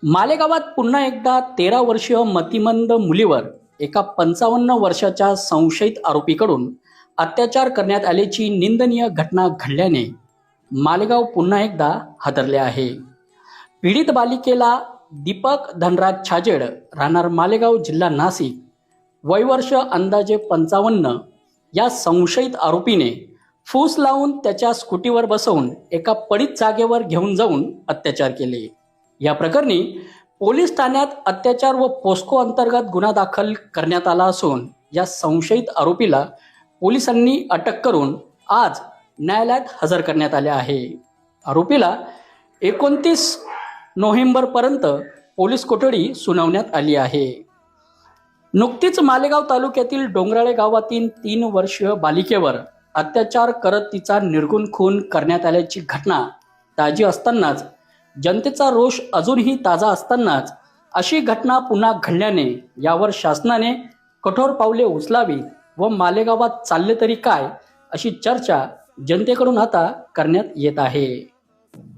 मालेगावात पुन्हा एकदा 13 वर्षीय मतिमंद मुलीवर एका 55 वर्षाच्या संशयित आरोपीकडून अत्याचार करण्यात आल्याची निंदनीय घटना घडल्याने मालेगाव पुन्हा एकदा हादरले आहे। पीडित बालिकेला दीपक धनराज छाजेड राहणार मालेगाव जिल्हा नाशिक वय वर्ष अंदाजे 55 या संशयित आरोपीने फूस लावून त्याच्या स्कूटीवर बसवून एका पडीत जागेवर घेऊन जाऊन अत्याचार केले। या प्रकरणी पोलीस ठाण्यात अत्याचार व पोस्को अंतर्गत गुन्हा दाखल करण्यात आला असून या संशयित आरोपीला पोलिसांनी अटक करून आज न्यायालयात हजर करण्यात आले आहे। आरोपीला 29 नोव्हेंबरपर्यंत पोलीस कोठडी सुनावण्यात आली आहे। नुकतीच मालेगाव तालुक्यातील डोंगराळे गावातील 3 वर्षीय बालिकेवर अत्याचार करत तिचा निर्घृण खून करण्यात आल्याची घटना ताजी असतानाच जनतेचा रोष अजूनही ताजा असतानाच अशी घटना पुन्हा घडल्याने यावर शासनाने कठोर पावले उचलावीत व मालेगावात चालले तरी काय अशी चर्चा जनतेकडून आता करण्यात येत आहे।